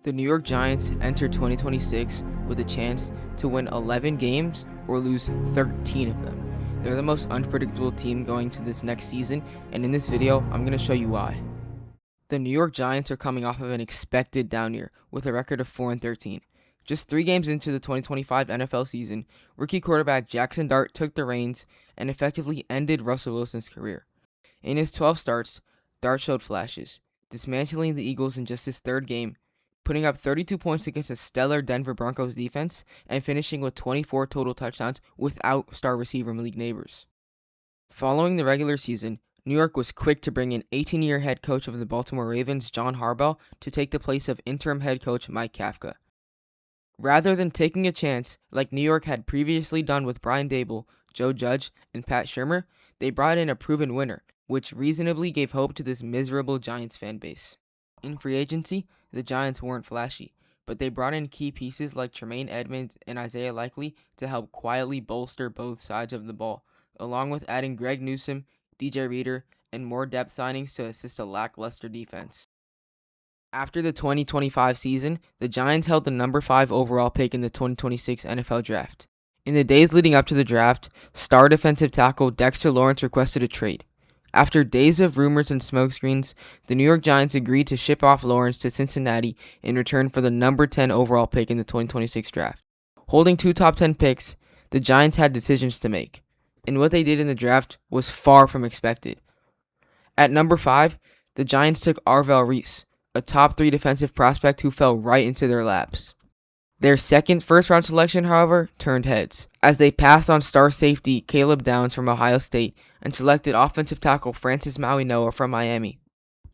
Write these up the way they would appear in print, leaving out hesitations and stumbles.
The New York Giants enter 2026 with a chance to win 11 games or lose 13 of them. They're the most unpredictable team going to this next season, and in this video, I'm going to show you why. The New York Giants are coming off of an expected down year with a record of 4-13. Just 3 games into the 2025 NFL season, rookie quarterback Jackson Dart took the reins and effectively ended Russell Wilson's career. In his 12 starts, Dart showed flashes, dismantling the Eagles in just his third game, putting up 32 points against a stellar Denver Broncos defense and finishing with 24 total touchdowns without star receiver Malik Nabers. Following the regular season, New York was quick to bring in 18-year head coach of the Baltimore Ravens, John Harbaugh, to take the place of interim head coach Mike Kafka. Rather than taking a chance like New York had previously done with Brian Daboll, Joe Judge, and Pat Shurmur, they brought in a proven winner, which reasonably gave hope to this miserable Giants fan base. In free agency, the Giants weren't flashy, but they brought in key pieces like Tremaine Edmonds and Isaiah Likely to help quietly bolster both sides of the ball, along with adding Greg Newsome, DJ Reader, and more depth signings to assist a lackluster defense. After the 2025 season, the Giants held the number 5 overall pick in the 2026 NFL Draft. In the days leading up to the draft, star defensive tackle Dexter Lawrence requested a trade. After days of rumors and smokescreens, the New York Giants agreed to ship off Lawrence to Cincinnati in return for the number 10 overall pick in the 2026 draft. Holding 2 top 10 picks, the Giants had decisions to make, and what they did in the draft was far from expected. At number 5, the Giants took Arvell Reese, a top 3 defensive prospect who fell right into their laps. Their second first-round selection, however, turned heads, as they passed on star safety Caleb Downs from Ohio State and selected offensive tackle Francis Maui-Noa from Miami.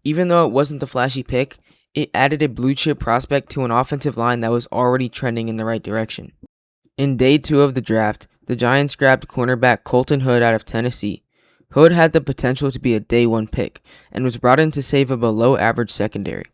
Even though it wasn't the flashy pick, it added a blue-chip prospect to an offensive line that was already trending in the right direction. In day 2 of the draft, the Giants grabbed cornerback Colton Hood out of Tennessee. Hood had the potential to be a day 1 pick and was brought in to save a below-average secondary.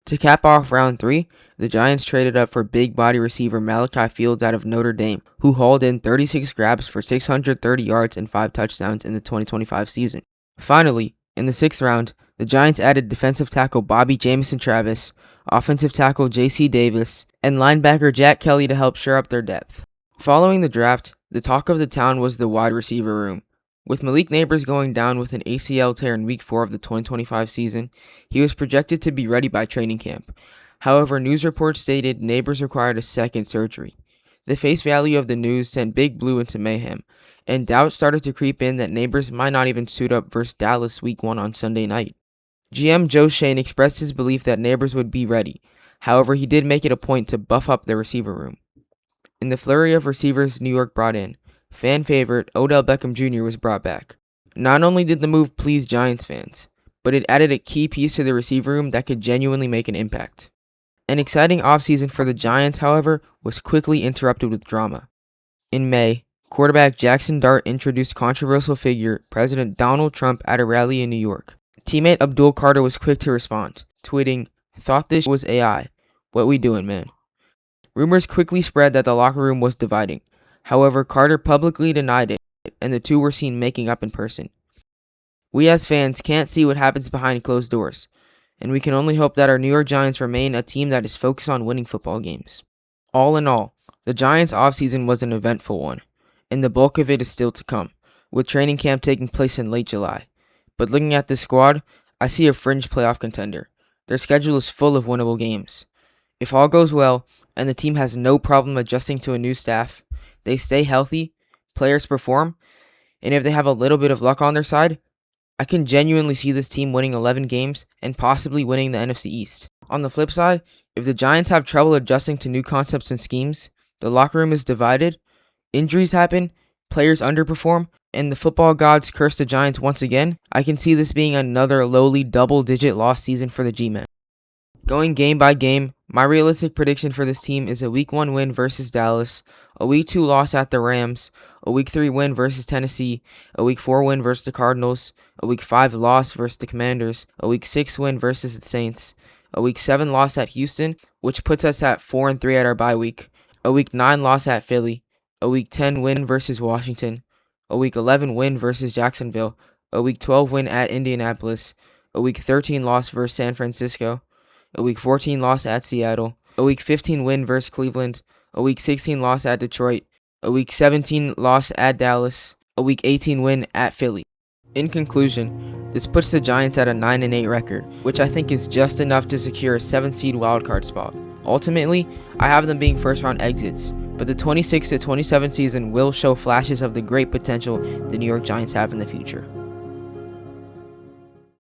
To cap off round 3, the Giants traded up for big body receiver Malachi Fields out of Notre Dame, who hauled in 36 grabs for 630 yards and 5 touchdowns in the 2025 season. Finally, in the 6th round, the Giants added defensive tackle Bobby Jamison-Travis, offensive tackle J.C. Davis, and linebacker Jack Kelly to help shore up their depth. Following the draft, the talk of the town was the wide receiver room. With Malik Nabers going down with an ACL tear in Week 4 of the 2025 season, he was projected to be ready by training camp. However, news reports stated Nabers required a second surgery. The face value of the news sent Big Blue into mayhem, and doubts started to creep in that Nabers might not even suit up versus Dallas Week 1 on Sunday night. GM Joe Schoen expressed his belief that Nabers would be ready. However, he did make it a point to buff up the receiver room. In the flurry of receivers New York brought in, fan favorite Odell Beckham Jr. was brought back. Not only did the move please Giants fans, but it added a key piece to the receiver room that could genuinely make an impact. An exciting offseason for the Giants, however, was quickly interrupted with drama. In May, quarterback Jackson Dart introduced controversial figure President Donald Trump at a rally in New York. Teammate Abdul Carter was quick to respond, tweeting, "Thought this was AI. What we doing, man?" Rumors quickly spread that the locker room was dividing. However, Carter publicly denied it, and the two were seen making up in person. We as fans can't see what happens behind closed doors, and we can only hope that our New York Giants remain a team that is focused on winning football games. All in all, the Giants' offseason was an eventful one, and the bulk of it is still to come, with training camp taking place in late July. But looking at this squad, I see a fringe playoff contender. Their schedule is full of winnable games. If all goes well, and the team has no problem adjusting to a new staff, they stay healthy, players perform, and if they have a little bit of luck on their side, I can genuinely see this team winning 11 games and possibly winning the NFC East. On the flip side, if the Giants have trouble adjusting to new concepts and schemes, the locker room is divided, injuries happen, players underperform, and the football gods curse the Giants once again, I can see this being another lowly double-digit loss season for the G-Men. Going game by game, my realistic prediction for this team is a Week 1 win versus Dallas, a Week 2 loss at the Rams, a Week 3 win versus Tennessee, a Week 4 win versus the Cardinals, a Week 5 loss versus the Commanders, a Week 6 win versus the Saints, a Week 7 loss at Houston, which puts us at 4-3 at our bye week, a Week 9 loss at Philly, a Week 10 win versus Washington, a Week 11 win versus Jacksonville, a Week 12 win at Indianapolis, a Week 13 loss versus San Francisco, a Week 14 loss at Seattle, a Week 15 win versus Cleveland, a Week 16 loss at Detroit, a Week 17 loss at Dallas, a Week 18 win at Philly. In conclusion, this puts the Giants at a 9-8 record, which I think is just enough to secure a 7th seed wildcard spot. Ultimately, I have them being first-round exits, but the 26-27 season will show flashes of the great potential the New York Giants have in the future.